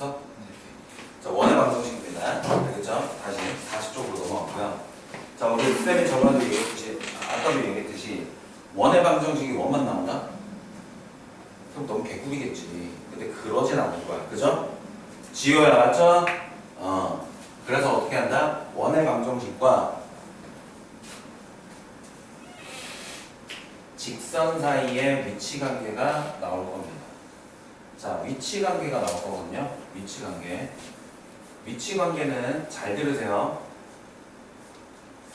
됐어? 자, 원의 방정식입니다. 알겠죠? 다시 쪽으로 넘어가고요. 자, 우리 쌤이 저번에도 얘기했듯이, 아까도 얘기했듯이, 원의 방정식이 원만 나온다? 그럼 너무 개꿀이겠지. 근데 그러진 않을 거야. 그죠? 지효야, 맞죠? 그래서 어떻게 한다? 원의 방정식과 직선 사이의 위치 관계가 나올 겁니다. 자, 위치 관계가 나올 거거든요. 위치 관계. 위치 관계는 잘 들으세요.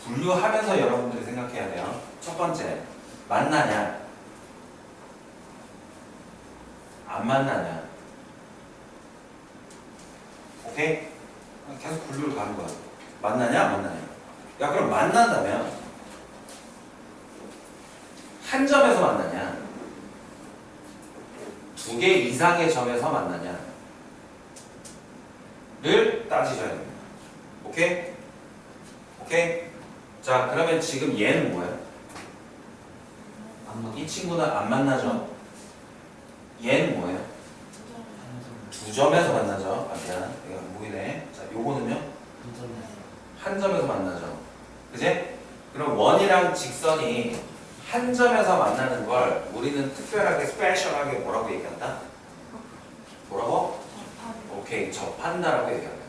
분류하면서 여러분들이 생각해야 돼요. 첫 번째, 만나냐? 안 만나냐? 오케이? 계속 분류를 가는 거야. 만나냐? 안 만나냐? 야, 그럼 만난다면 한 점에서 만나냐? 두 개 이상의 점에서 만나냐? 를 따지셔야 됩니다. 오케이? 오케이? 자, 그러면 지금 얘는 뭐예요? 이 친구는 안 만나죠? 얘는 뭐예요? 두 점에서 만나죠? 아, 미안. 이거 안 보이네. 자, 요거는요? 한 점에서 만나죠. 그지? 그럼 원이랑 직선이 한 점에서 만나는 걸 우리는 특별하게, 스페셜하게 뭐라고 얘기한다? 뭐라고? 오케이, 접한다라고 얘기합니다.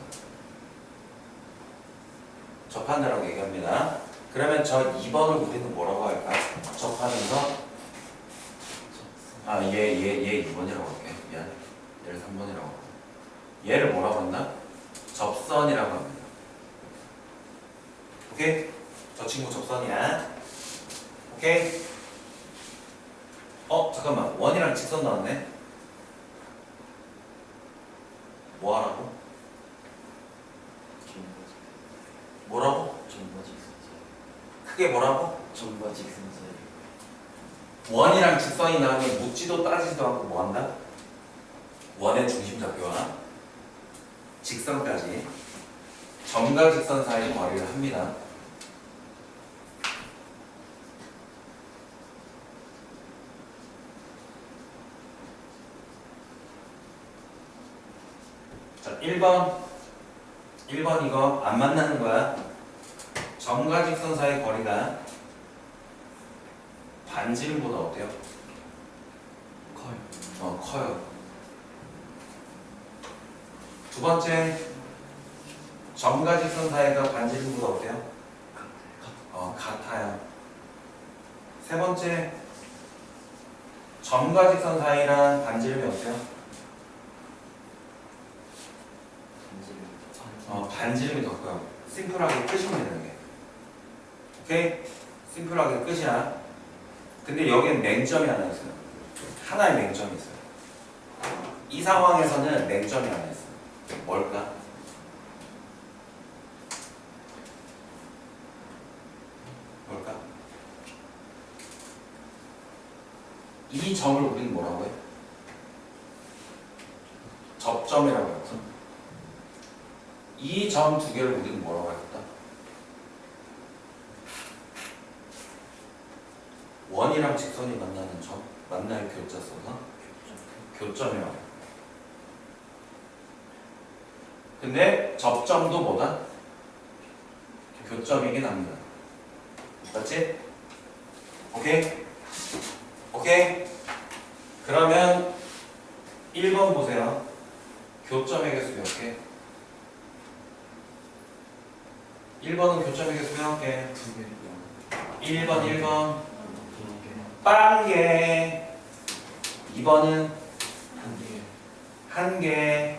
접한다라고 얘기합니다. 그러면 저 2번을 우리는 뭐라고 할까? 접하면서 얘 2번이라고 할게. 미안. 얘를 3번이라고 하고. 얘를 뭐라고 한다? 접선이라고 합니다. 오케이? 저 친구 접선이야. 오케이? 잠깐만. 원이랑 직선 나왔네. 뭐 하라고? 뭐라고? 크게 뭐라고? 원이랑 직선이 나오면 묻지도 따지지도 않고 뭐 한다? 원의 중심 잡기와 직선까지 점과 직선 사이의 거리를 합니다. 자, 1번 이거 안 만나는 거야. 점과 직선 사이의 거리가 반지름보다 어때요? 커요. 두 번째, 점과 직선 사이가 반지름보다 어때요? 같아요. 세 번째, 점과 직선 사이랑 반지름이 어때요? 반지름이 더 커요. 심플하게 끝이면 되는 게. 오케이? 심플하게 끝이야. 근데 여기는 맹점이 하나 있어요. 하나의 맹점이 있어요. 이 상황에서는 맹점이 하나 있어요. 뭘까? 뭘까? 이 점을 우리는 뭐라고 해요? 접점이라고 했죠. 이 점 두 개를 우리는 뭐라고 할까? 원이랑 직선이 만나는 점, 만날 교자 써서 교점이라고 해요. 근데 접점도 뭐다? 교점이긴 합니다. 맞지? 오케이? 오케이? 그러면 1번 보세요. 교점의 개수 몇 개? 1번은 교점의 개수 몇 개? 1번 빵개. 2번은 1개.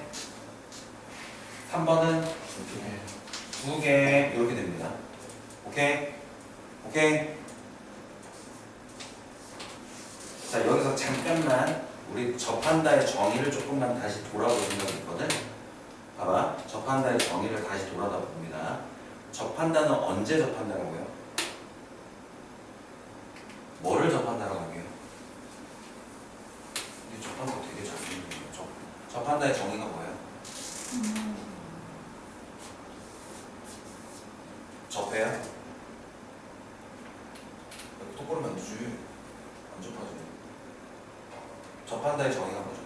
3번은 2개. 이렇게 됩니다. 오케이? 오케이? 자, 여기서 잠깐만 우리 접한다의 정의를 조금만 다시 돌아볼 생각이 있거든. 봐봐. 접한다의 정의를 다시 돌아다 봅니다. 접한다는 언제 접한다라고요? 뭐를 접한다라고 할게요? 이 접한다 되게 잘 쓰는 거예요. 접한다의 정의가 뭐예요? 접해야? 똑바로 만두지. 안 접하지. 접한다의 정의가 뭐죠?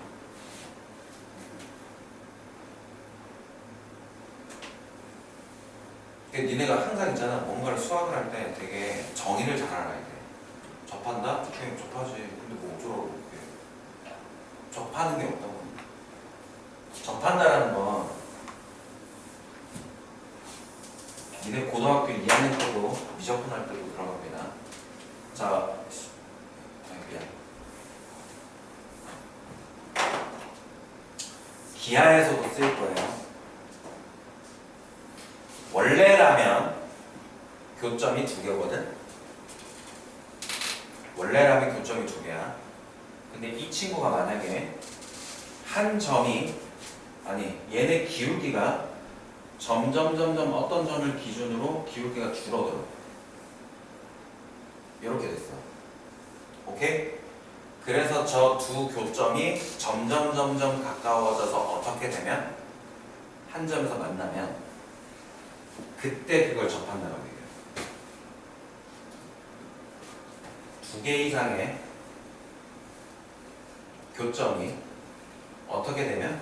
그러니까 니네가 항상 있잖아. 뭔가를 수학을 할 때 되게 정의를 잘 알아야 돼. 접한다? 오케이, 접하지. 근데 뭐 어쩌라고 그렇게. 접하는 게 없다고. 접한다라는 건 니네 고등학교 2학년 때도 미적분할 때도 들어갑니다. 자, 미안. 기하에서도 쓸 거예요. 원래라면 교점이 2개거든. 원래라면 교점이 2개야. 근데 이 친구가 만약에 한 점이 아니 얘네 기울기가 점점 어떤 점을 기준으로 기울기가 줄어들어. 이렇게 됐어. 오케이? 그래서 저 두 교점이 점점 가까워져서 어떻게 되면 한 점에서 만나면 그때 그걸 접한다고 얘기해요. 2개 이상의 교점이 어떻게 되면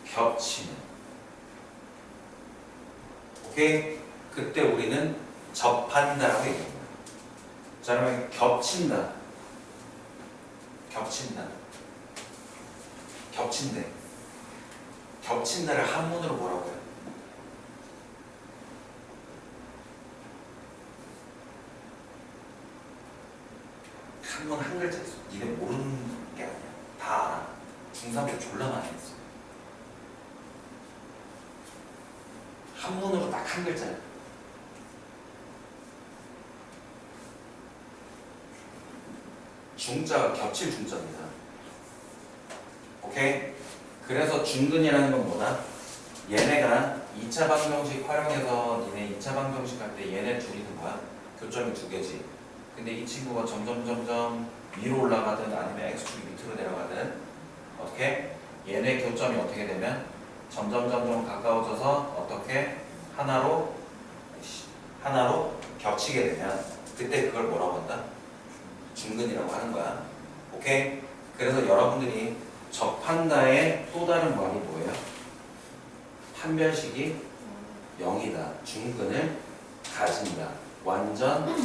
겹치는. 오케이? 그때 우리는 접한다라고 얘기합니다. 자, 그러면 겹친다. 겹친대. 겹친다를 한문으로 뭐라고 해요? 한문 한 글자 있어. 니네 모르는 게 아니야. 다 알아. 중3 때 졸라 많이 했어. 한문으로 딱 한 글자야. 중자가 겹칠 중자입니다. 오케이? 그래서 중근이라는 건 뭐다? 얘네가 2차 방정식 활용해서 니네 2차 방정식 할 때 얘네 둘이 뭐야? 교점이 2개지. 근데 이 친구가 점점 위로 올라가든 아니면 x축이 밑으로 내려가든 어떻게? 얘네 교점이 어떻게 되면 점점 가까워져서 어떻게? 하나로 겹치게 되면 그때 그걸 뭐라고 한다? 중근이라고 하는 거야. 오케이? 그래서 여러분들이 접한다의 또 다른 말이 뭐예요? 판별식이 0이다. 중근을 가진다. 완전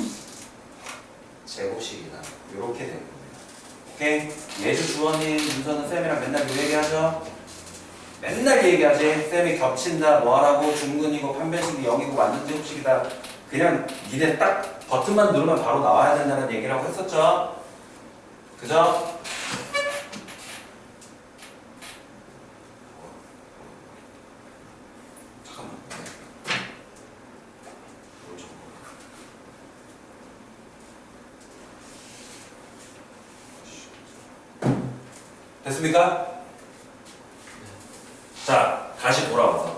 제곱식이다. 이렇게 되는 겁니다. 오케이? 예주 주원님 문서는 쌤이랑 맨날 그 얘기하죠? 맨날 얘기하지. 쌤이 겹친다. 뭐하라고? 중근이고 판별식이 0이고 완전 제곱식이다. 그냥 니네 딱 버튼만 누르면 바로 나와야 된다는 얘기라고 했었죠? 그죠? 잠깐만. 됐습니까? 자, 다시 돌아와서.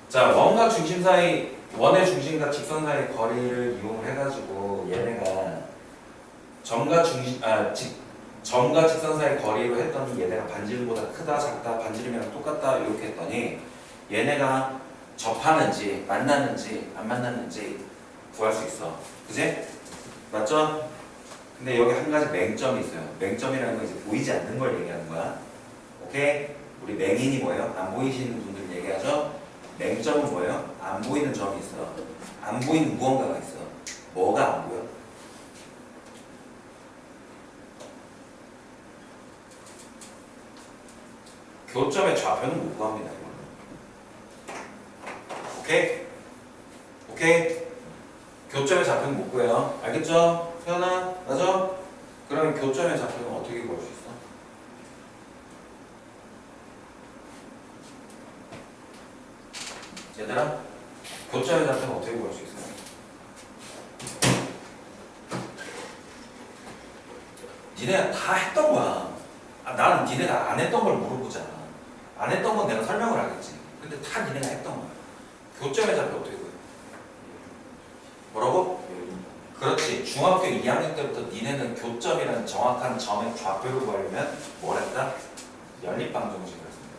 자, 원과 중심 사이, 원의 중심과 직선 사이 거리를 이용을 해가지고 얘네가 점과 직선 사이 거리로 했더니 얘네가 반지름보다 크다, 작다, 반지름이랑 똑같다 이렇게 했더니 얘네가 접하는지 만나는지 안 만나는지 구할 수 있어. 그지? 맞죠? 근데 여기 한 가지 맹점이 있어요. 맹점이라는 건 이제 보이지 않는 걸 얘기하는 거야. 오케이? 우리 맹인이 뭐예요? 안 보이시는 분들 얘기하죠? 맹점은 뭐예요? 안 보이는 점이 있어. 안 보이는 무언가가 있어. 뭐가 안 보여? 교점의 좌표는 못 구합니다. 오케이? 오케이? 교점의 좌표는 못 구해요. 알겠죠? 태연아? 맞아? 그러면 교점의 좌표는 어떻게 구할 수 있어? 얘들아? 교점의 좌표는 어떻게 구할 수 있어요? 니네가 다 했던 거야. 나는 니네가 안 했던 걸 물어보잖아. 안 했던 건 내가 설명을 하겠지. 근데 다 니네가 했던 거야. 교점의 좌표 어떻게 구해? 뭐라고? 그렇지. 중학교 2학년 때부터 니네는 교점이라는 정확한 점의 좌표를 구하려면 뭘 했다? 연립방정식을 했습니다.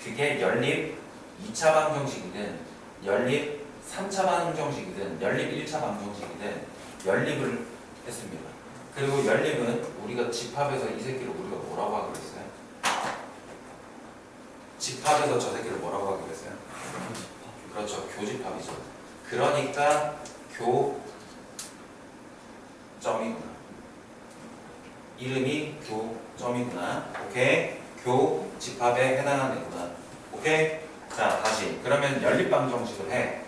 그게 연립 2차 방정식이든 연립 3차 방정식이든 연립 1차 방정식이든 연립을 했습니다. 그리고 연립은 우리가 집합해서 이 새끼를 우리가 뭐라고 하기로 했어요? 집합에서 저 새끼를 뭐라고 하기로 했어요? 그렇죠. 교집합이죠. 그러니까 교점이구나. 이름이 교점이구나. 오케이? 교집합에 해당하는 애구나. 오케이? 자, 다시. 그러면 연립방정식을 해.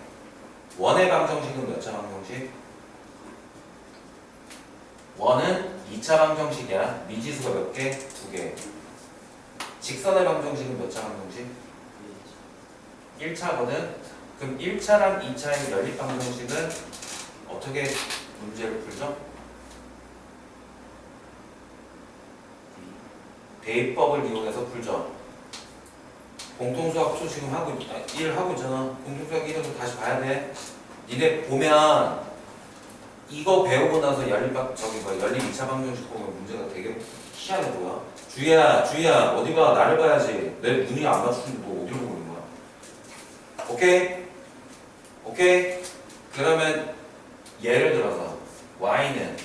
원의 방정식은 몇 차 방정식? 원은 2차 방정식이야. 미지수가 몇 개? 2개. 직선의 방정식은 몇 차 방정식? 1차거든? 그럼 1차랑 2차의 연립 방정식은 어떻게 문제를 풀죠? 대입법을 이용해서 풀죠. 공통수학초 지금 일 하고 있잖아. 공통수학 1에서 다시 봐야 돼. 니네 보면 이거 배우고 나서 연립 2차 방정식 보면 문제가 되게 희한해 보여. 주희야 어디 봐. 나를 봐야지. 내 눈이 안 맞추는데 너 어디로 보고 있는 거야? 오케이? 그러면 예를 들어서 y는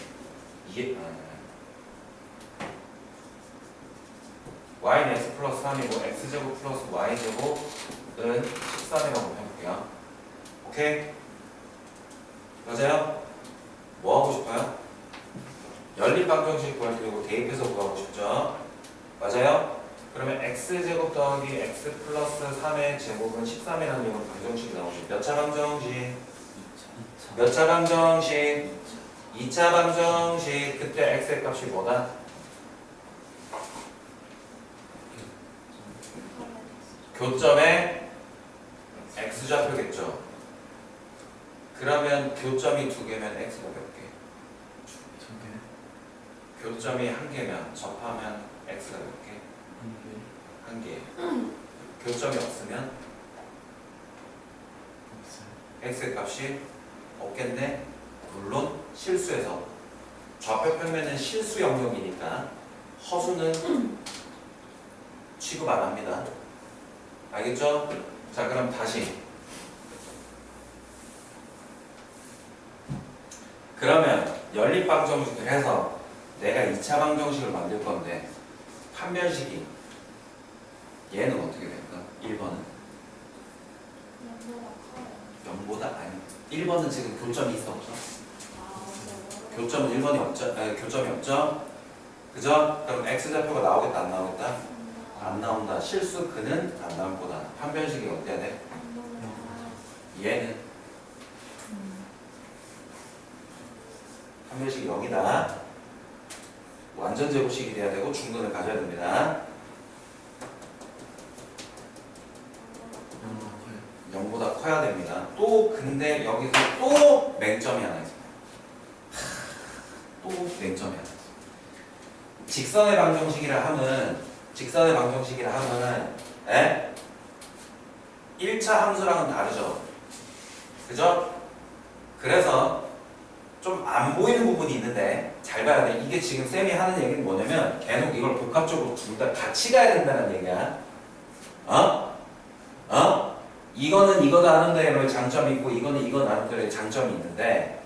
y는 x 플러스 3이고 x제곱 플러스 y제곱은 13이라고 해볼게요. 오케이? 맞아요? 뭐 하고 싶어요? 연립방정식 구할 때 이거 대입해서 구하고 싶죠? 맞아요? 그러면 x제곱 더하기 x 플러스 3의 제곱은 13이라는 이런 방정식이 나오죠. 몇 차 방정식? 몇 차 방정식? 2차 방정식. 그때 x의 값이 뭐다? 교점에 x좌표겠죠. 그러면 교점이 2개면 x가 몇 개? 2개. 교점이 1개면 접하면 x가 몇 개? 1개. 교점이 없으면 x의 값이 없겠네. 물론 실수에서 좌표 평면은 실수 영역이니까 허수는 취급 안 합니다. 알겠죠? 자, 그럼 다시. 그러면 연립방정식을 해서 내가 2차 방정식을 만들 건데 판별식이 얘는 어떻게 될까? 1번은? 0보다 아니. 1번은 지금 교점이 있어 없어? 교점은 1번이 없죠? 교점이 없죠? 그죠? 그럼 x좌표가 나오겠다 안 나오겠다? 안 나온다. 실수 그는 안 나올 거다. 판별식이 어때야 돼? 얘는 판별식이 0이다. 완전 제곱식이 돼야 되고 중근을 가져야 됩니다. 0보다 커야 됩니다. 또 근데 여기서 또 맹점이 하나 있어요. 또 맹점이 하나 있어요. 직선의 방정식이라 하면 1차 함수랑은 다르죠. 그죠? 그래서 좀 안 보이는 부분이 있는데 잘 봐야 돼. 이게 지금 쌤이 하는 얘기는 뭐냐면 계속 이걸 복합적으로 둘 다 같이 가야 된다는 얘기야. 이거는 이거다 하는 데에 장점이 있고 이거는 이거 하는 데에 장점이 있는데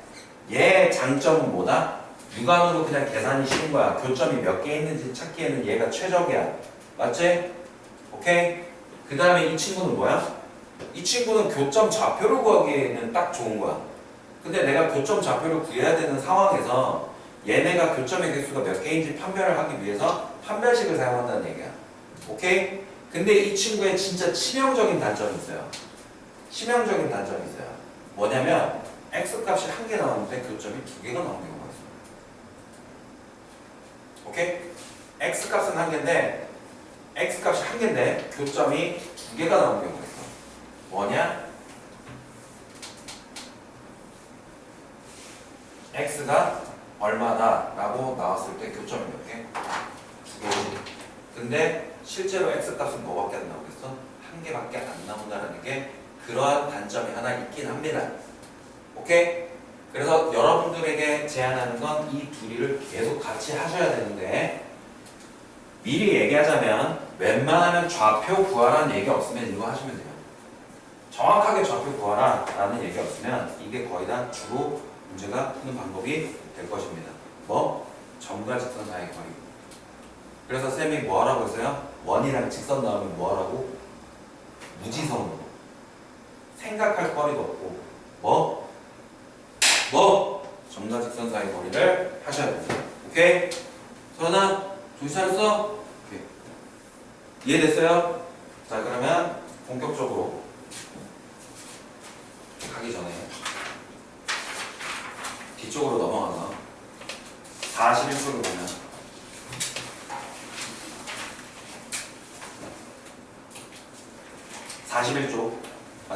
얘 장점은 뭐다? 육안으로 그냥 계산이 쉬운 거야. 교점이 몇 개 있는지 찾기에는 얘가 최적이야. 맞지? 오케이? 그 다음에 이 친구는 뭐야? 이 친구는 교점 좌표를 구하기에는 딱 좋은 거야. 근데 내가 교점 좌표를 구해야 되는 상황에서 얘네가 교점의 개수가 몇 개인지 판별을 하기 위해서 판별식을 사용한다는 얘기야. 오케이? 근데 이 친구의 진짜 치명적인 단점이 있어요. 치명적인 단점이 있어요. 뭐냐면 x값이 1개 나오는데 교점이 2개가 나오는 경우가 있어요. 오케이? x값은 1개인데 x값이 1개인데 교점이 2개가 나오는 경우가 있어. 뭐냐? x가 얼마다 라고 나왔을 때 교점이 몇 개? 2개지. 근데 실제로 x값은 뭐밖에 안 나오겠어? 1개밖에 안 나온다는 게 그러한 단점이 하나 있긴 합니다. 오케이? 그래서 여러분들에게 제안하는 건 이 둘이를 계속 같이 하셔야 되는데 미리 얘기하자면 웬만하면 좌표 구하라는 얘기 없으면 이거 하시면 돼요. 정확하게 좌표 구하라 라는 얘기 없으면 이게 거의 다 주로 문제가 푸는 방법이 될 것입니다. 뭐? 점과 직선 사이의 거리. 그래서 쌤이 뭐 하라고 했어요? 원이랑 직선 나오면 뭐 하라고? 무지성으로 생각할 거리도 없고 점과 직선 사이 거리를 하셔야 됩니다. 오케이? 서연아 정신 차렸어? 오케이. 이해됐어요? 자 그러면 본격적으로 가기 전에 뒤쪽으로 넘어가서 41쪽을 보면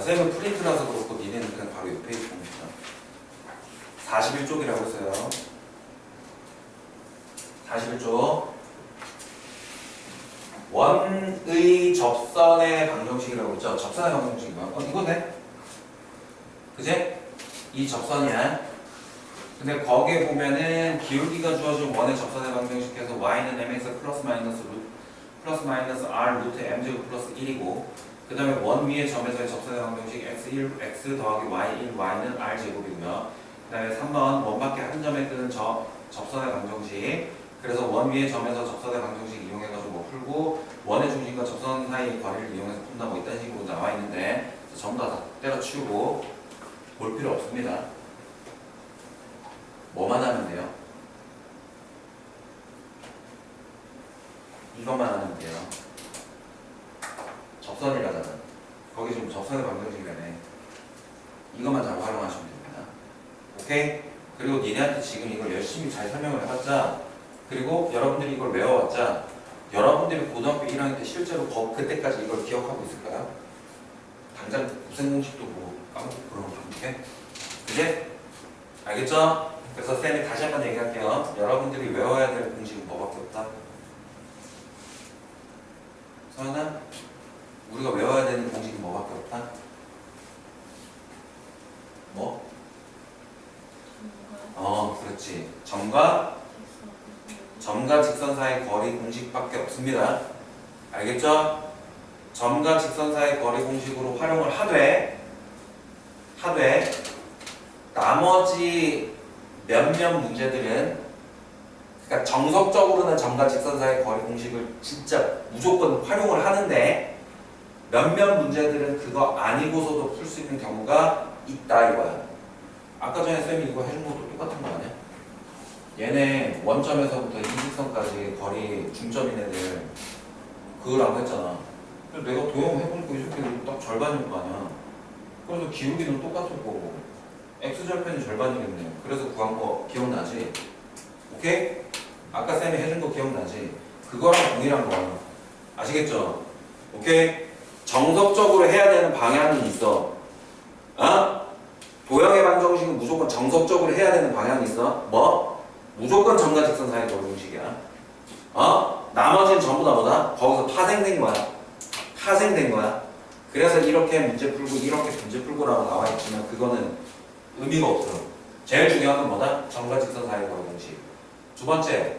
쌤은 프린트라서 그렇고 니네는 그냥 바로 옆에 있는 겁니다. 41쪽이라고 했어요. 41쪽 원의 접선의 방정식이라고 했죠. 접선의 방정식이 뭐야? 이거네. 그지? 이 접선이야. 근데 거기에 보면은 기울기가 주어진 원의 접선의 방정식에서 y는 mx 플러스 마이너스 r 루트 m제곱 플러스 1이고 그 다음에 원 위의 점에서의 접선의 방정식 x1, x 더하기 y1, y는 r제곱이고요. 그 다음에 3번 원 밖에 한 점에 뜨는 접선의 방정식 그래서 원 위의 점에서 접선의 방정식 이용해가지고 뭐 풀고 원의 중심과 접선 사이의 거리를 이용해서 푼다 뭐 이딴 식으로 나와 있는데 전부 다 때려치우고 볼 필요 없습니다. 뭐만 하면 돼요? 이것만 하면 돼요. 접선이라잖아. 거기 지금 접선의 방정식이라네. 이것만 잘 활용하시면 됩니다. 오케이? 그리고 니네한테 지금 이걸 열심히 잘 설명을 해봤자 그리고 여러분들이 이걸 외워왔자 여러분들이 고등학교 1학년 때 실제로 그때까지 이걸 기억하고 있을까요? 당장 무슨 공식도 뭐 까먹고 그러면 어떡해? 그제? 알겠죠? 그래서 쌤이 다시 한번 얘기할게요. 여러분들이 외워야 될 공식은 뭐밖에 없다? 서연아? 우리가 외워야 되는 공식은 뭐밖에 없다? 뭐? 그렇지. 점과 직선 사이 거리 공식밖에 없습니다. 알겠죠? 점과 직선 사이 거리 공식으로 활용을 하되 나머지 몇몇 문제들은 그러니까 정석적으로는 점과 직선 사이 거리 공식을 진짜 무조건 활용을 하는데 몇몇 문제들은 그거 아니고서도 풀 수 있는 경우가 있다 이거야. 아까 전에 쌤이 이거 해준 것도 똑같은 거 아니야? 얘네 원점에서부터 이직선까지 거리 중점인 애들 그거라고 했잖아. 그래서 내가 도형해보니까 이렇게 딱 절반일 거 아니야. 그래서 기울기는 똑같을 거고 x절편이 절반이겠네. 그래서 구한 거 기억나지? 오케이? 아까 쌤이 해준 거 기억나지? 그거랑 동일한 거야. 아시겠죠? 오케이? 정석적으로 해야 되는 방향이 있어. 도형의 방정식은 무조건 정석적으로 해야 되는 방향이 있어. 뭐? 무조건 점과 직선 사이 거리 공식이야. 나머지는 전부 다 뭐다? 거기서 파생된 거야. 그래서 이렇게 문제 풀고 이렇게 문제 풀고라고 나와 있지만 그거는 의미가 없어. 제일 중요한 건 뭐다? 점과 직선 사이 거리 공식. 두 번째,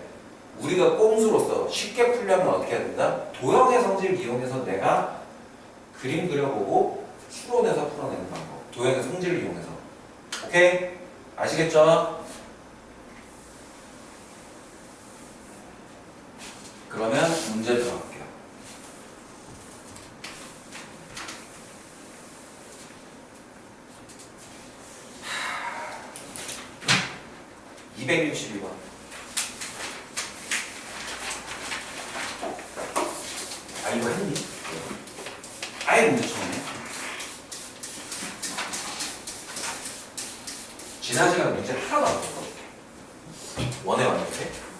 우리가 꼼수로서 쉽게 풀려면 어떻게 해야 된다? 도형의 성질 이용해서 내가 그림 그려보고 추론해서 풀어내는 방법. 도형의 성질을 이용해서. 오케이? 아시겠죠? 그러면 문제 들어갈게요. 하... 262번. 이거 했니? 아예 문제 처음에. 지난 시간에 문제 하나도 안 풀었어. 원에 왔는데?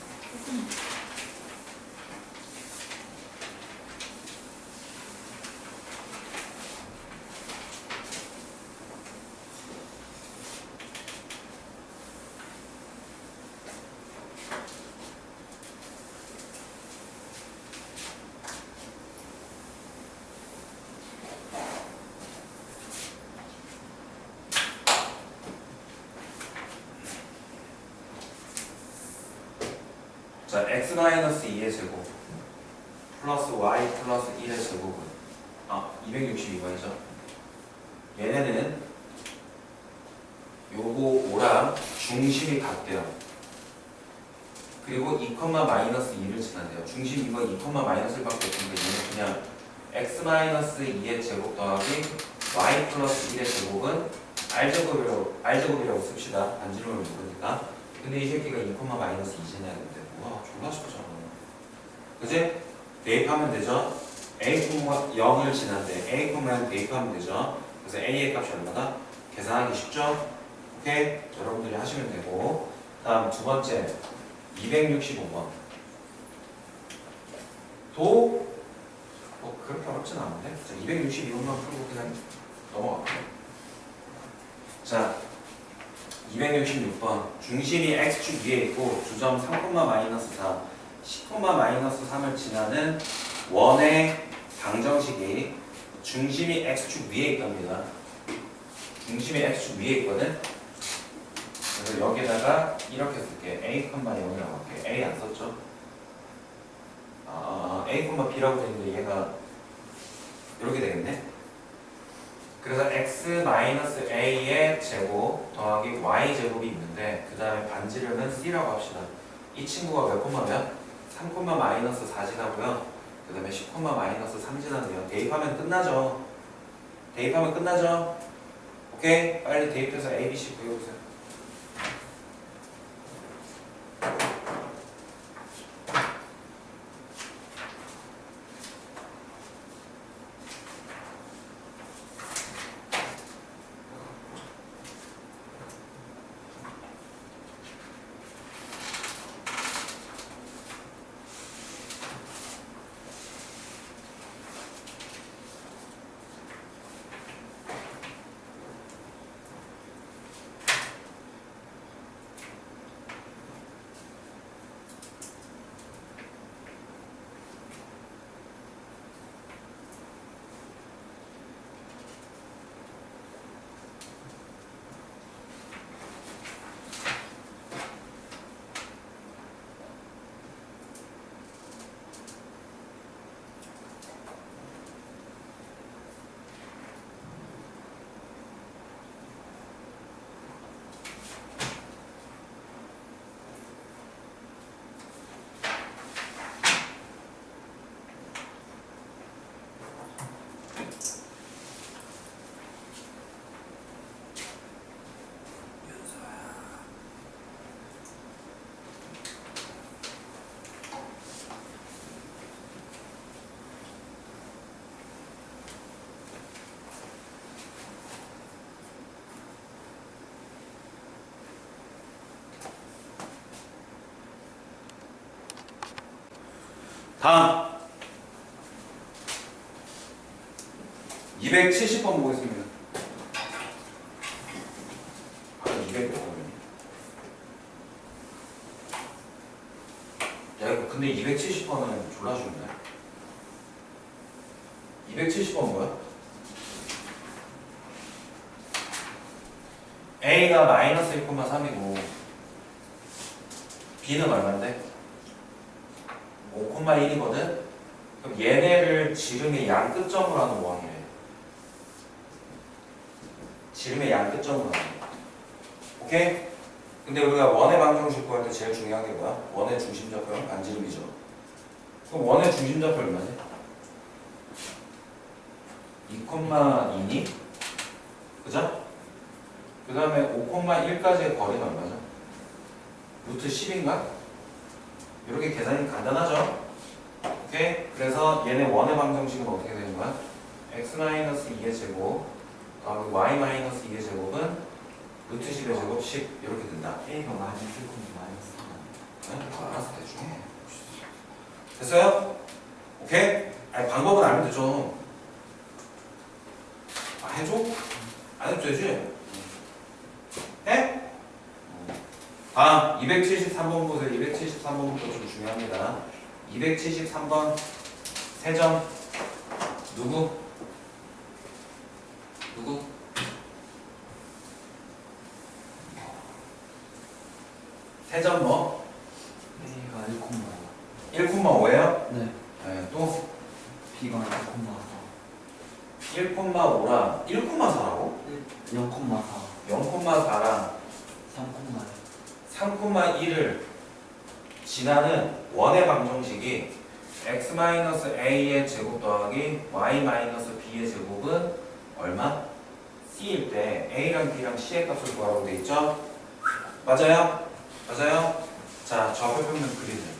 자, x-2의 제곱 플러스 y 플러스 1의 제곱은 262번이죠. 얘네는 요거 5랑 중심이 같대요. 그리고 2, 마이너스 2를 지난대요. 중심 이거 2, 마이너스 1밖에 없는데 얘는 그냥 x-2의 제곱 더하기 y 플러스 1의 제곱은 r제곱이라고 씁시다. 반지름을 묶으니까. 근데 이 새끼가 2, 마이너스 2 지나야 되는데 와 졸라 쉽잖아. 그지? 대입하면 되죠? a, 0을 지난데 a, 0을 대입하면 되죠? 그래서 a의 값이 얼마다? 계산하기 쉽죠? 오케이? 여러분들이 하시면 되고 다음 두 번째 265번 도 그렇게 어렵진 않은데? 자, 262번만 풀고 그냥 넘어갈게요. 자, 266번 중심이 x축 위에 있고 주점 3, 마이너스 4, 10, 마이너스 3을 지나는 원의 방정식이 중심이 x축 위에 있답니다. 중심이 x축 위에 있거든? 그래서 여기다가 이렇게 쓸게. a, 0이라고 할게. a 안 썼죠? a, b라고 되는데 얘가 이렇게 되겠네? 그래서 x-a의 제곱 더하기 y제곱이 있는데 그 다음에 반지름은 c라고 합시다. 이 친구가 몇 콤마면? 3, 마이너스 4 지나고요. 그 다음에 10, 마이너스 3 지나네요. 대입하면 끝나죠? 대입하면 끝나죠? 오케이? 빨리 대입해서 a, b, c 구해보세요. 다음 270번 보겠습니다. 200번. 야 이거 근데 270번은 졸라 쉬운데. 270번 뭐야? A가 마이너스 1,3이고 B는 얼마인데? 5,1이거든? 그럼 얘네를 지름의 양 끝점으로 하는 모양이래. 지름의 양 끝점으로 하는 거. 오케이? 근데 우리가 원의 방정식 구할 때 제일 중요한 게 뭐야? 원의 중심좌표랑 반지름이죠. 그럼 원의 중심좌표 얼마지? 2,2니? 그죠? 그 다음에 5,1까지의 거리는 얼마죠? 루트 10인가? 이렇게 계산이 간단하죠? 오케이? 그래서 얘네 원의 방정식은 어떻게 되는 거야? x-2의 제곱 더하기 y-2의 제곱은 루트 10의 제곱 10 이렇게 된다. A가 마이너스 1, 마이너스 3. 그냥 그거 알아서 대충 해. 됐어요? 오케이? 아니 방법은 알면 되죠. 아 해줘? 안 해도 되지? 해? 다음 273번 보세요. 273번부터 좀 중요합니다. 273번 세점 누구? 누구? 세점 뭐? A가 1,5예요? 네. 네, 또 B가 1,5랑 1,4라고? 0,4. 0,4랑 3,1. 3,1을 지나는 원의 방정식이 x-a의 제곱 더하기 y-b의 제곱은 얼마? c일 때 a랑 b랑 c의 값을 구하라고 돼 있죠? 맞아요? 맞아요? 자, 좌표평면 그리세요.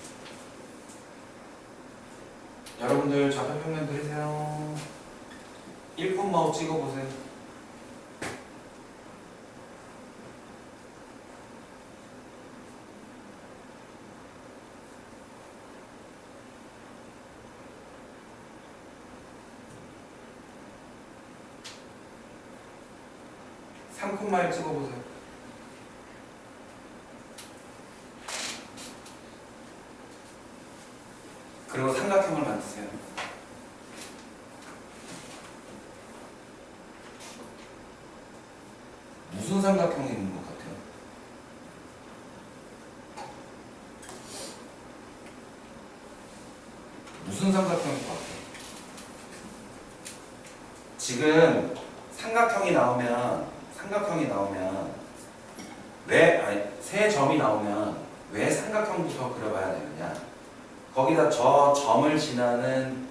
여러분들 좌표평면 그리세요. 1콤마5 찍어보세요. 삼 콤마 1 찍어보세요. 그리고 삼각형을 만드세요. 무슨 삼각형이 있는 것 같아요? 무슨 삼각형일 것 같아요? 지금 삼각형이 나오면 세 점이 나오면 왜 삼각형부터 그려봐야 되느냐? 거기다 저 점을 지나는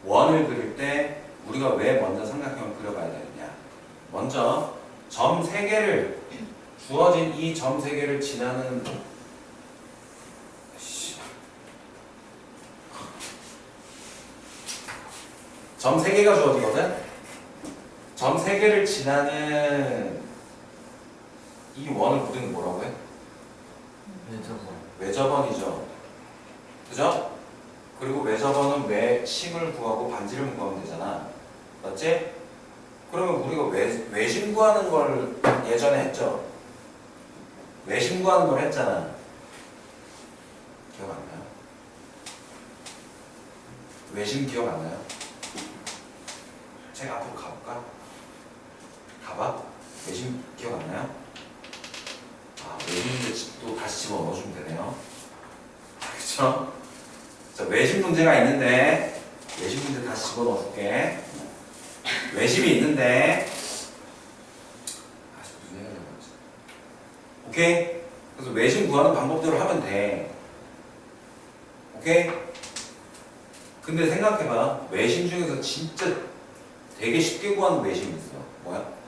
원을 그릴 때 우리가 왜 먼저 삼각형을 그려봐야 되느냐? 먼저 점 3개를 주어진 이 점 3개를 지나는 점 3개가 주어지거든? 점 3개를 지나는 이 원을 우리는 뭐라고 해? 외접원이죠. 그죠? 그리고 외접원은 외심을 구하고 반지름을 구하면 되잖아. 맞지? 그러면 우리가 외심 구하는 걸 예전에 했죠? 외심 구하는 걸 했잖아. 기억 안 나요? 외심 기억 안 나요? 제가 앞으로 가볼까? 가봐? 외심 기억 안 나요? 아, 외심인데 또 다시 집어넣어주면 되네요. 그쵸? 자, 외심 문제가 있는데 외심 문제 다시 집어넣어줄게. 외심이 있는데 무슨 얘기를 해야 되지? 오케이? 그래서 외심 구하는 방법대로 하면 돼. 오케이? 근데 생각해봐. 외심 중에서 진짜 되게 쉽게 구하는 외심이 있어. 뭐야?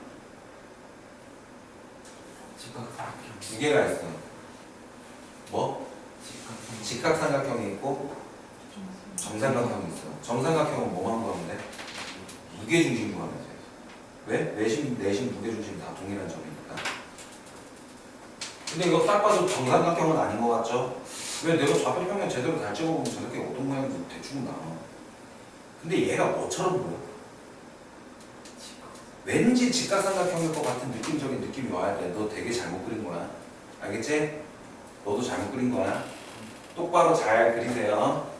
직각삼각형. 2개가 있어. 뭐? 직각삼각형이 있고 정삼각형이 있어. 정삼각형은 뭐만 구하면 돼? 무게중심 구하면 돼. 왜? 외심, 내심, 무게중심 다 동일한 점이니까. 근데 이거 딱 봐도 정삼각형은 아닌 것 같죠? 왜 내가 좌표평면 제대로 잘 찍어보면 저렇게 어떤 모양인지 대충 나와. 근데 얘가 뭐처럼 보여? 왠지 직각삼각형일 것 같은 느낌적인 느낌이 와야 돼. 너 되게 잘못 그린 거야. 알겠지? 너도 잘못 그린 거야. 똑바로 잘 그리세요.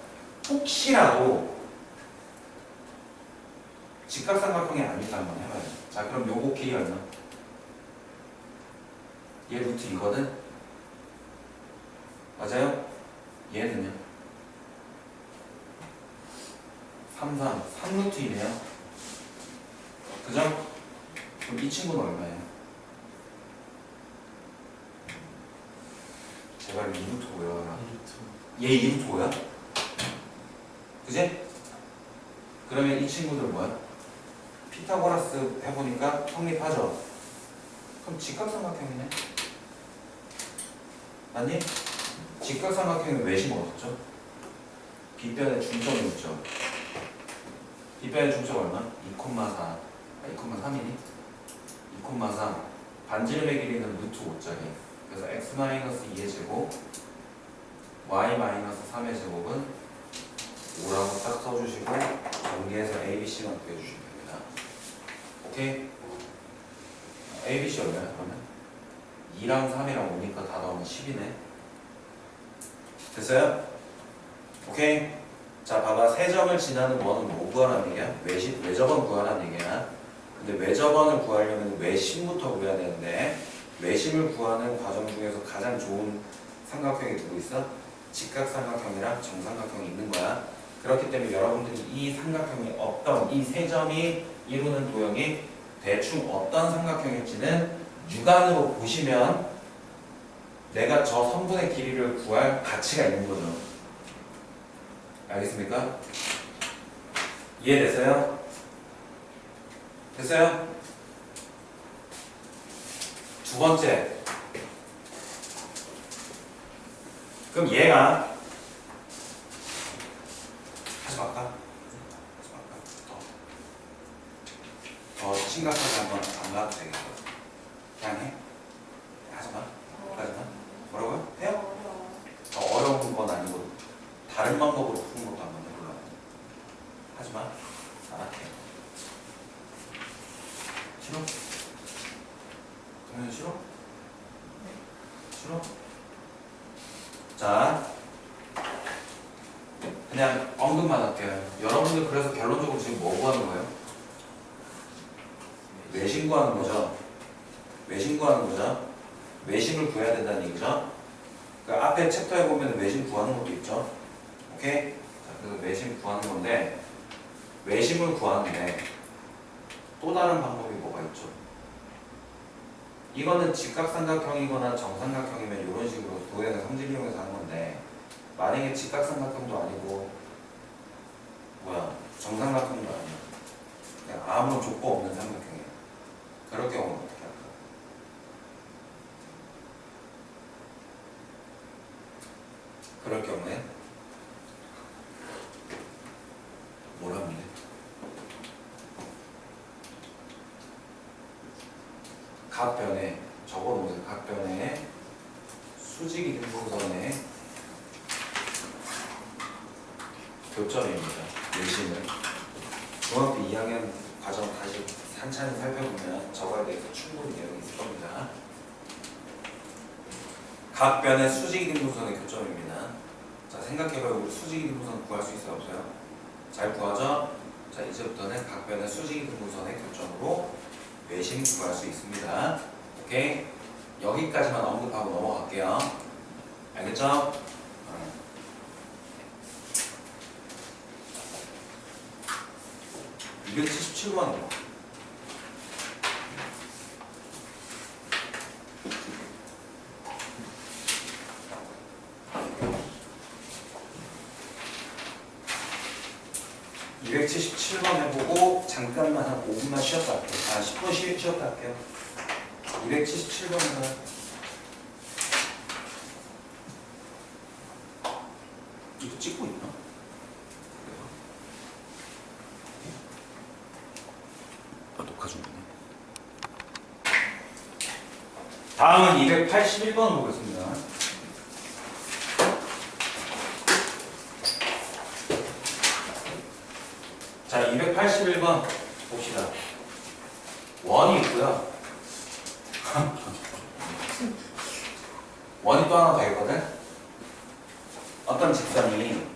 혹시라도 직각삼각형이 아닐까 한번 해봐요. 자, 그럼 요거 길이 얼마? 얘 루트 2거든? 맞아요? 얘는요? 3, 3루트 2네요. 그죠? 그럼 이 친구는 얼마예요? 제발 2루트 외워라. 얘 2루트 5야? 그지? 그러면 이 친구들 뭐야? 피타고라스 해보니까 성립하죠? 그럼 직각삼각형이네? 맞니? 직각삼각형은 외심 어떻죠? 빗변의 중점이 있죠? 빗변의 중점 얼마? 2,4 2,3이니? 2,4 반지름의 길이는 루트 5짜리. 그래서 x-2의 제곱 y-3의 제곱은 5라고 딱 써주시고 정리해서 ABC만 구해주시면 됩니다. 오케이? ABC 얼마야 그러면? 2랑 3이랑 5니까 다 넣으면 10이네. 됐어요? 오케이? 자, 봐봐. 세 점을 지나는 원은 뭐 구하라는 얘기야? 외접원 구하라는 얘기야. 근데 외접원을 구하려면 외심부터 구해야 되는데 외심을 구하는 과정 중에서 가장 좋은 삼각형이 누구 있어? 직각삼각형이랑 정삼각형이 있는 거야. 그렇기 때문에 여러분들이 이 삼각형이 이 세 점이 이루는 도형이 대충 어떤 삼각형일지는 육안으로 보시면 내가 저 선분의 길이를 구할 가치가 있는 거죠. 알겠습니까? 이해됐어요? 됐어요? 두 번째. 그럼 얘가 하지 말까? 하지 말까? 더 심각하게 한번 안 가도 되겠어. 그냥 해? 하지 마. 하지 마. 뭐라고요? 해요? 더 어려운 건 아니고 다른 방법으로 푸는 것도 한번 해보려고. 하지 마. 안 할게. 싫어? 그러면 싫어? 싫어? 자, 그냥 언급만 할게요. 여러분들 그래서 결론적으로 지금 뭐 구하는 거예요? 외심 구하는 거죠? 외심 구하는 거죠? 외심을 구해야 된다는 얘기죠? 그 앞에 챕터에 보면 외심 구하는 것도 있죠? 오케이? 자, 그래서 외심 구하는 건데 외심을 구하는데 또 다른 방법이 뭐가 있죠? 이거는 직각삼각형이거나 정삼각형이면 이런 식으로 도형의 성질 이용해서 하는 건데 만약에 직각삼각형도 아니고 정삼각형도 아니야. 그냥 아무런 족보 없는 삼각형이야. 그럴 경우는 어떻게 할까? 그럴 경우에 뭘 하면 돼? 각 변에 적어놓으세요. 각 변에 수직 이등분선의 교점입니다. 외심을 중학교 2학년 과정 다시 찬찬히 살펴보면 저거에 대해서 충분히 내용이 있을 겁니다. 각 변의 수직 이등분선의 교점입니다. 자, 생각해봐요. 우리 수직 이등분선 구할 수 있어요? 없어요? 잘 구하죠? 자, 이제부터는 각 변의 수직 이등분선의 교점으로 외심 구할 수 있습니다. 오케이? 여기까지만 언급하고 넘어갈게요. 알겠죠? 277번. 해보고 잠깐만 한 5분만 쉬었다 할게요. 10분 쉬었다 할게요. 277번은 이거 찍고 있나? 녹화 중이네. 다음은 281번 보겠습니다. 자, 281번 봅시다. 원이 있고요. 원이 또 하나 더 있거든. 어떤 직선이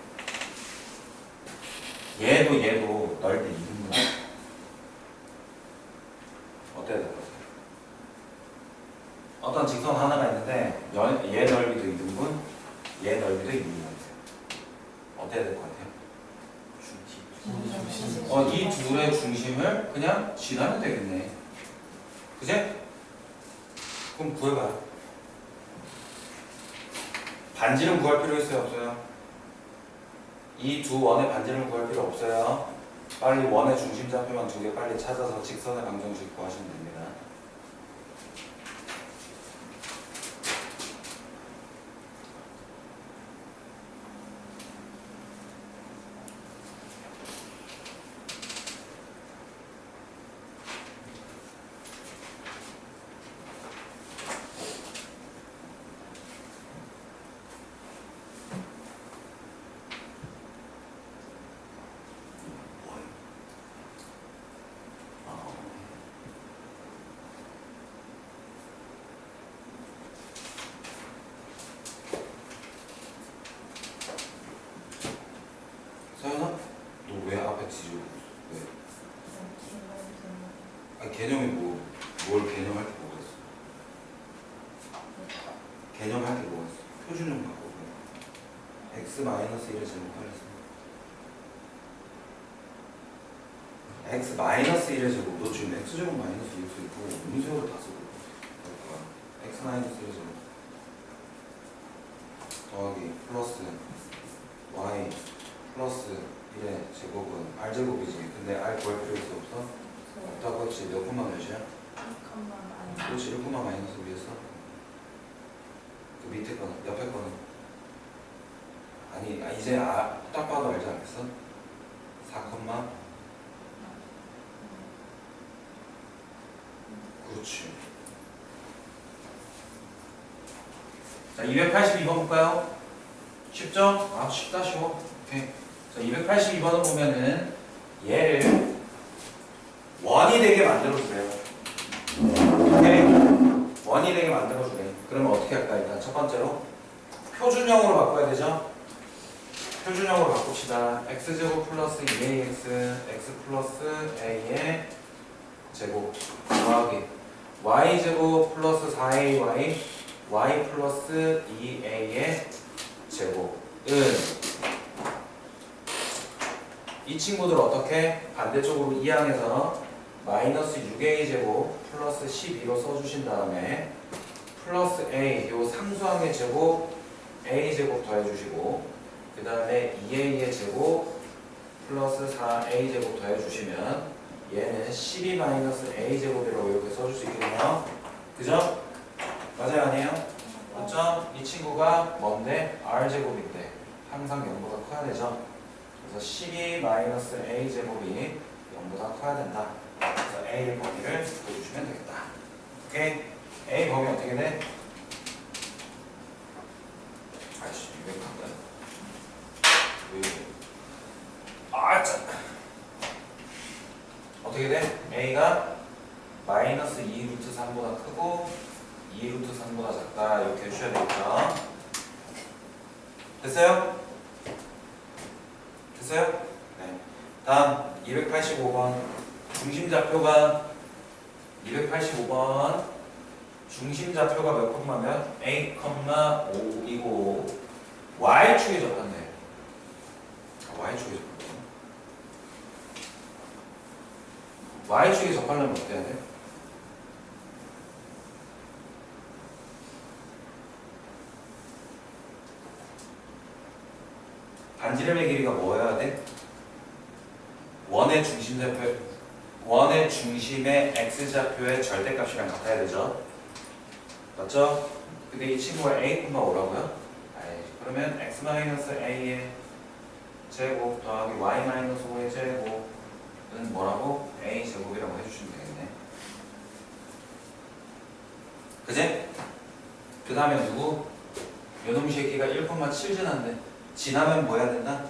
얘도 넓이 2등분. 어때야 될 것 같아요? 어떤 직선 하나가 있는데 얘 넓이도 2등분, 얘 넓이도 2등분. 어때야 될 것 같아요? 이 둘의 중심을 그냥 지나면 되겠네. 그제? 그럼 구해봐요. 반지름 구할 필요 있어요? 없어요? 이 두 원의 반지름 구할 필요 없어요. 빨리 원의 중심 좌표만 두 개 빨리 찾아서 직선의 방정식 구하시면 됩니다. 서연아? 너 왜 앞에 뒤집어? 왜? 개념이 뭘 개념할 게 뭐가 있어? 개념할 게 뭐가 있어? 표준형 바꿔. x-1을 제곱하겠습니다. x-1의 제곱. 너 지금 x제곱 마이너스 2x 있고 음수를 다 쓰고 x-1의 제곱 더하기 플러스 y 플러스 1의 제곱은 r제곱이지. 근데 r 구할 필요 있어 없어? 없다고 했지. 몇 콤마 몇이야? 그렇지. 1 콤마 마이너스 위에서 그 밑에 거는 옆에 거는 아니 이제 딱 봐도 알지 않겠어? 4 콤마 그렇지. 자 282번 볼까요? 쉽죠? 아 쉽다 쉬워. 오케이. 자 282번을 보면은 얘를 원이 되게 만들어주래요. 오케이. 원이 되게 만들어주래. 그러면 어떻게 할까? 일단 첫 번째로 표준형으로 바꿔야 되죠? 표준형으로 바꿉시다. x제곱 플러스 2ax x 플러스 a의 제곱 더하기 y제곱 플러스 4ay y 플러스 2a의 제곱은 이 친구들 어떻게? 반대쪽으로 이항해서 마이너스 6a 제곱 플러스 12로 써주신 다음에 플러스 a 요 상수항의 제곱 a 제곱 더해주시고 그 다음에 2a의 제곱 플러스 4a 제곱 더해주시면 얘는 12 마이너스 a 제곱이라고 이렇게 써줄 수 있겠네요. 그죠? 맞아요 아니에요? 맞죠? 이 친구가 뭔데? r 제곱인데 항상 0보다 커야 되죠. 그래서 12 마이너스 a 제곱이 0보다 커야 된다. 그래서 a 범위를 보여주시면 되겠다. 오케이? a 범위 어떻게 돼? 아이씨 왜 그런 거야? 참. 어떻게 돼? a가 마이너스 2 루트 3보다 크고 2 루트 3보다 작다 이렇게 해주셔야 되겠죠. 됐어요? 됐어요? 네. 다음 285번 중심좌표가 285번 중심좌표가 몇 콤마면 a, 5이고 y축에 접한대. y축에 접한대. y축에 접하려면 어떻게 해야 돼? 반지름의 길이가 뭐여야 돼? 원의 중심의 x좌표의 절대값이랑 같아야 되죠. 맞죠? 근데 이 친구가 a, 5라고요? 그러면 x-a의 제곱 더하기 y-5의 제곱은 뭐라고? a 제곱이라고 해주시면 되겠네. 그제? 그 다음에 누구? 요놈 새끼가 1,7 지났는데 지나면 뭐 해야 된다?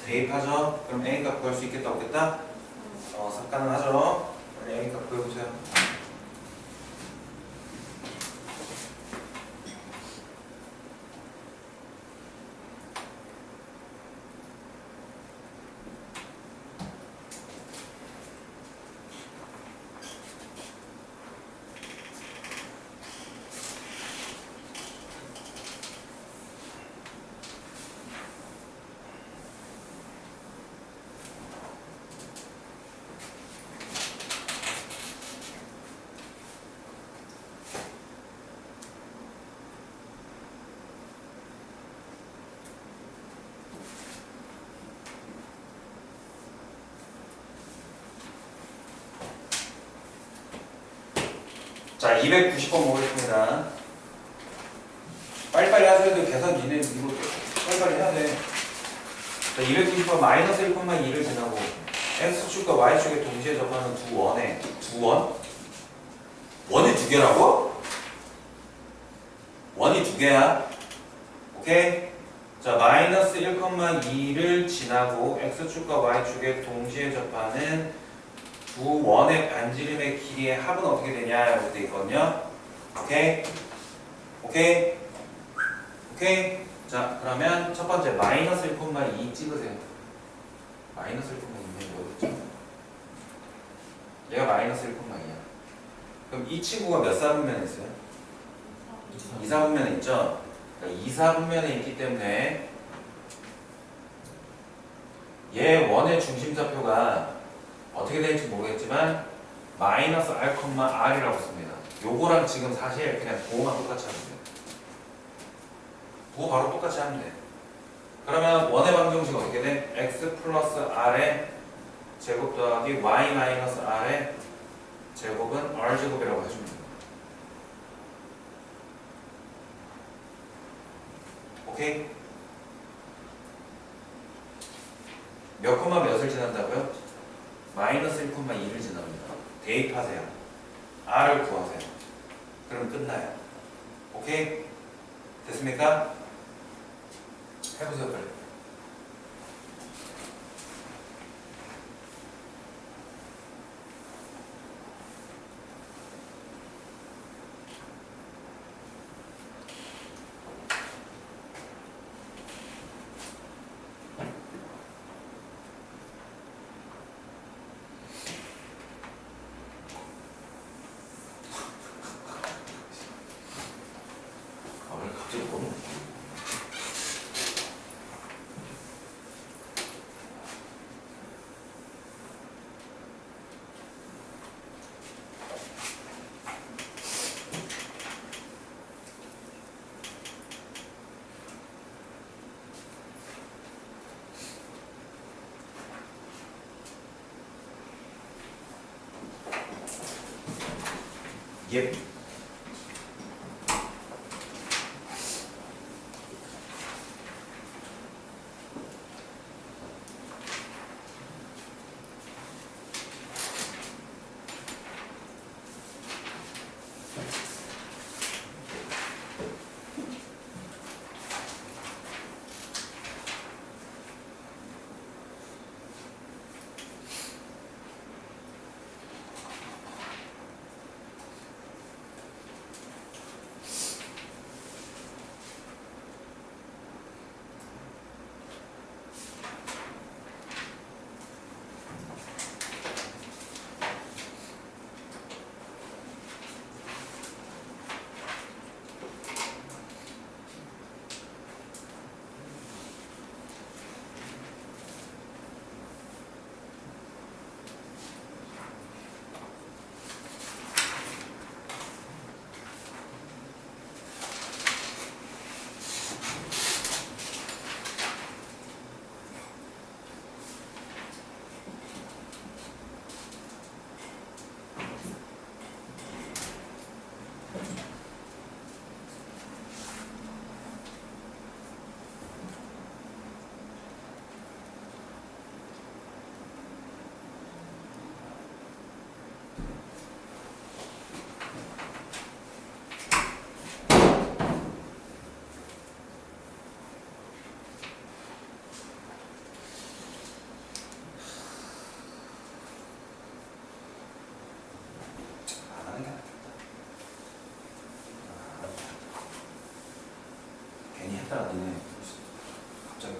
대입하죠? 그럼 a 값 구할 수 있겠다 없겠다? 가능하죠? 빨리 a 값 구해보세요. 자, 290번 보겠습니다. 빨리빨리 하셔야 돼요. 계산 니네 이거 빨리빨리 해야 돼. 자, 290번 마이너스 1,2를 지나고 x축과 y축에 동시에 접하는 두 원에 두 원? 원이 두 개라고? 원이 두 개야. 오케이? 자, 마이너스 1,2를 지나고 x축과 y축에 동시에 접하는 두 원의 반지름의 길이의 합은 어떻게 되냐 이렇게 돼 있거든요. 오케이? 오케이? 오케이? 자, 그러면 첫 번째 마이너스 1,2 찍으세요. 마이너스 1,2는 어디 있죠? 얘가 마이너스 1,2야. 그럼 이 친구가 몇 사분면에 있어요? 2사분면에 있죠? 그러니까 2사분면에 있기 때문에 얘 원의 중심좌표가 어떻게 될지 모르겠지만 마이너스 r, r이라고 씁니다. 요거랑 지금 사실 그냥 부호만 똑같이 하면 돼요. 부호 바로 똑같이 하면 돼. 그러면 원의 방정식 어떻게 돼? x 플러스 r의 제곱 더하기 y 마이너스 r의 제곱은 r 제곱이라고 해주면 돼요. 오케이? 몇 콤마 몇을 지난다고요? 마이너스 1,2를 지납니다. 대입하세요. r을 구하세요. 그럼 끝나요. 오케이? 됐습니까? 해보세요 빨리. 아, 왜 갑자기 뭐는? 예. 안 하는 게 낫겠다. 괜히 했다가 너네 갑자기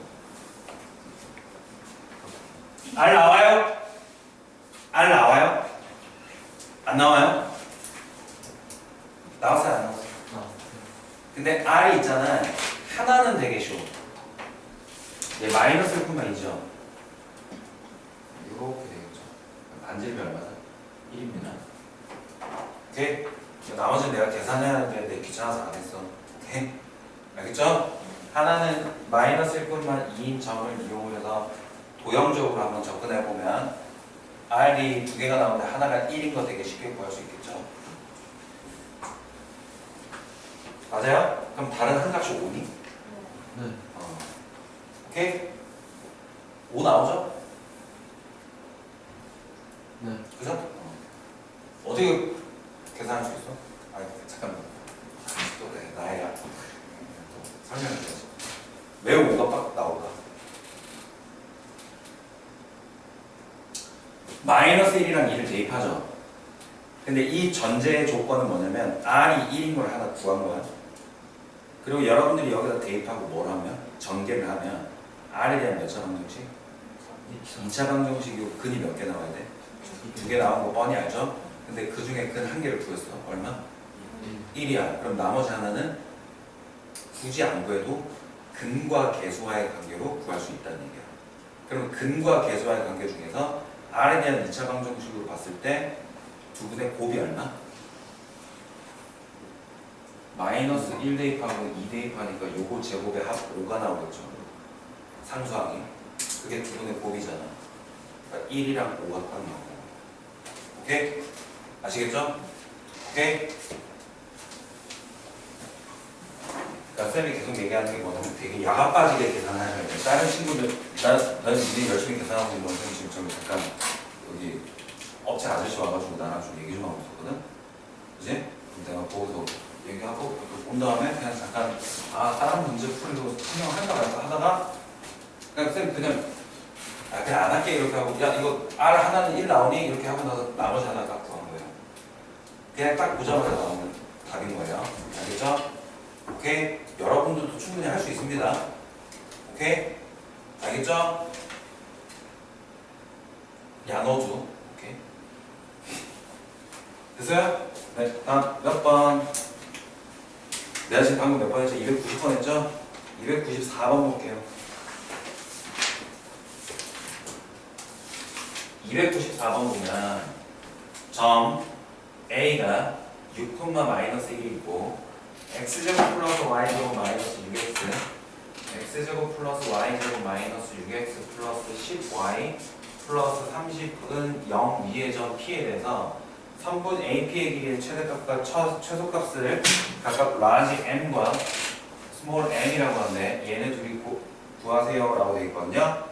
R 나와요? R 나와요? 안 나와요? 나왔어요 안 나왔어요? 근데 R이 있잖아. 하나는 되게 쉬워. 얘 마이너스 1,2죠. 이렇게 되겠죠. 반지름이 얼마죠? 1입니다. 오케이? 나머지는 내가 계산해야 되는데 귀찮아서 안 했어. 오케이? 알겠죠? 하나는 마이너스 1,2인 점을 이용해서 도형적으로 한번 접근해보면 R이 두 개가 나오는데 하나가 1인 거 되게 쉽게 구할 수 있겠죠? 맞아요? 그럼 다른 한 값이 5니? 네. 오케이? 5 나오죠? 네. 그죠? 어떻게 계산할 수 있어? 아 잠깐만. 또 그래 나야. 설명해줘야지. 왜 5가 빡 나올까? 마이너스 1이랑 2를 대입하죠. 근데 이 전제의 조건은 뭐냐면 R이 1인 걸 하나 구한 거야. 그리고 여러분들이 여기다 대입하고 뭘 하면? 전개를 하면 R에 대한 몇 차 방정식? 2차 방정식이고 근이 몇 개 나와야 돼? 2개 나온 거 뻔히 알죠? 근데 그 중에 근 한 개를 구했어. 얼마? 1이야. 그럼 나머지 하나는 굳이 안 구해도 근과 계수와의 관계로 구할 수 있다는 얘기야. 그럼 근과 계수와의 관계 중에서 R에 대한 2차 방정식으로 봤을 때 두 분의 곱이 얼마? 마이너스 1 대입하고 2 대입하니까 요거 제곱의 합 5가 나오겠죠. 상수항이. 그게 두 분의 곱이잖아. 그러니까 1이랑 5가 딱 나오고. 오케이? 아시겠죠? 오케이? 그러니까 쌤이 계속 얘기하는 게 뭐냐면 되게 야가 빠지게 계산하셔야 돼. 다른 친구들, 나는 니네 열심히 계산하고 있는 건 지금 좀 잠깐 여기 업체 아저씨 와가지고 나랑 좀 얘기 좀 하고 있었거든? 그지? 그럼 내가 거기서 얘기하고 온 다음에 그냥 잠깐 다른 문제 풀이로 설명할까 말까 하다가 그냥 쌤 그냥 안 할게 이렇게 하고 야 이거 R 하나는 1 나오니? 이렇게 하고 나서 나머지 하나 딱 들어간 거예요. 그냥 딱 보자마자 나오는 답인 거예요. 알겠죠? 오케이? 여러분들도 충분히 할 수 있습니다. 오케이? 알겠죠? 야너도 오케이? 됐어요? 네, 다음 몇 번? 내가 지금 방금 몇 번 했죠? 290번 했죠? 294번 볼게요. 294번 보면 점 A가 6,-1이고 x제곱 플러스 y제곱 마이너스 6x x제곱 플러스 y제곱 마이너스 6x 플러스 10y 플러스 30은 0 위의 점 P에 대해서 선분 AP의 길이의 최대값과 최소값을 각각 라지 m과 스몰 m이라고 하는데 얘네 둘이 구하세요 라고 되어 있거든요.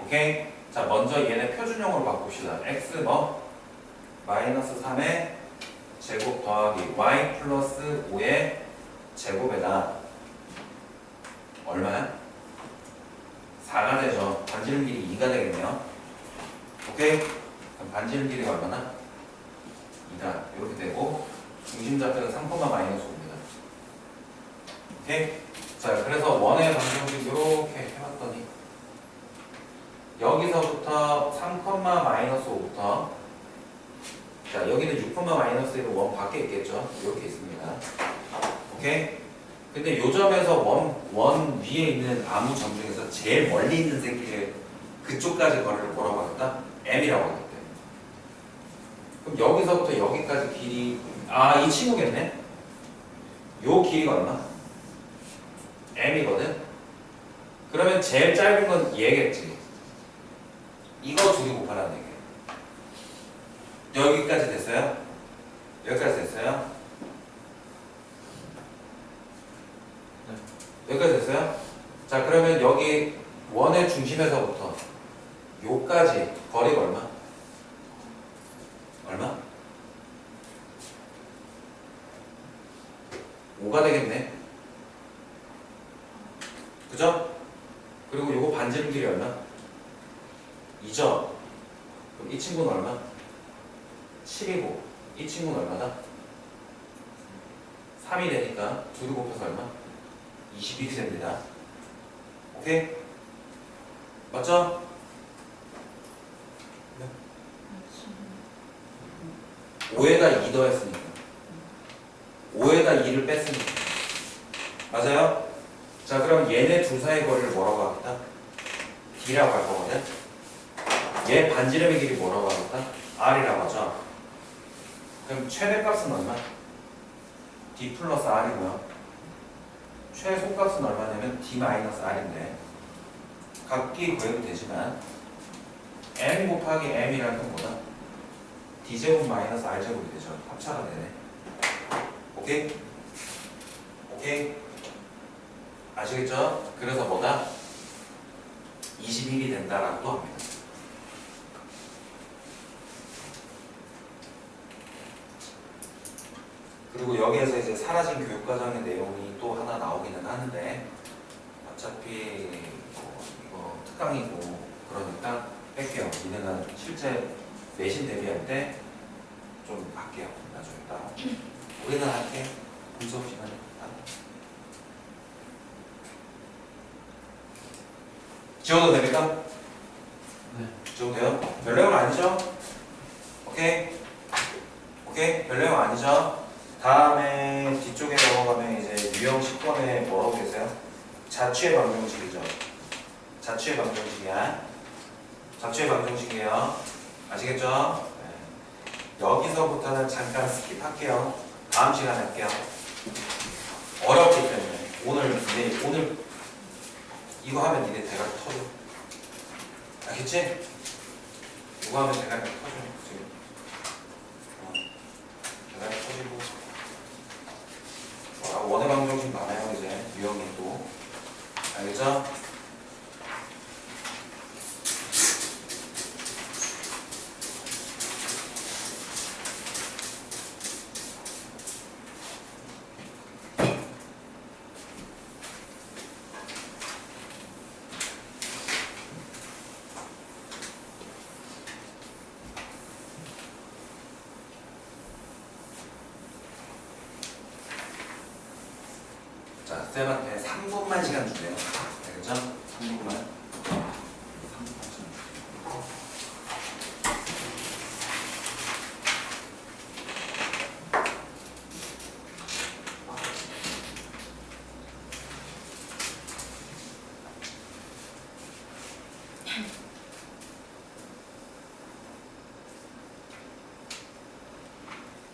오케이? 자 먼저 얘네 표준형으로 바꿉시다. x 뭐? 마이너스 3의 제곱 더하기 y 플러스 5의 제곱에다 얼마야? 4가 되죠. 반지름 길이 2가 되겠네요. 오케이? 그럼 반지름 길이가 얼마나? 2다. 이렇게 되고 중심 좌표는 3,-5입니다. 오케이? 자 그래서 원의 방정식 이렇게 해봤더니 여기서부터 3,-5부터 자 여기는 6,-1로 원 밖에 있겠죠. 이렇게 있습니다. 오케이? 근데 요 점에서 원 위에 있는 아무 점 중에서 제일 멀리 있는 새끼를 그쪽까지 거리를 뭐라고 하겠다? m이라고 하겠대. 그럼 여기서부터 여기까지 길이 이 친구겠네? 요 길이가 얼마? m이거든? 그러면 제일 짧은 건 얘겠지. 이거 둘이 곱하라는 얘기예요. 여기까지 됐어요? 여기까지 됐어요? 여기까지 됐어요? 자 그러면 여기 원의 중심에서부터 요까지 거리가 얼마? 얼마? 5가 되겠네. 그죠? 그리고 요거 반지름 길이 얼마? 2죠? 그럼 이 친구는 얼마? 7이고 이 친구는 얼마다? 3이 되니까 둘이 곱해서 얼마? 21이 됩니다. 오케이? 맞죠? 네. 5에다 2 더했으니까 5에다 2를 뺐으니까 맞아요? 자 그럼 얘네 둘 사이 거리를 뭐라고 하겠다? D라고 할 거거든? 얘 반지름의 길이 뭐라고 하겠다? R이라고 하죠? 그럼 최대값은 얼마? D 플러스 R이고요. 최소값은 얼마냐면 D 마이너스 R인데 각기 구해도 되지만 M 곱하기 M이라는 건 뭐다? D제곱 마이너스 R제곱이 되죠. 합차가 되네. 오케이? 오케이? 아시겠죠? 그래서 뭐다? 21이 된다라고 합니다. 그리고 여기에서 이제 사라진 교육과정의 내용이 또 하나 나오기는 하는데 어차피 이거 특강이고 그러니까 뺄게요. 니네가 실제 내신 대비할 때 좀 할게요. 나중에 따로. 우리는 할게. 분석 시간에 따로. 지워도 됩니까? 네. 지워도 돼요? 별 내용 아니죠? 오케이? 오케이? 별 내용 아니죠? 다음에 뒤쪽에 넘어가면 이제 유형 10번에 뭐라고 계세요? 자취의 방정식이죠. 자취의 방정식이야. 자취의 방정식이에요. 아시겠죠? 네. 여기서부터는 잠깐 스킵할게요. 다음 시간에 할게요. 어렵기 때문에 오늘 이거 하면 니네 대가리 터져. 알겠지? 이거 하면 대가리 터져. 지금. 대가리 터지고. 원의 방정식 많아요 이제 유형이 또. 알겠죠? 자, 쌤한테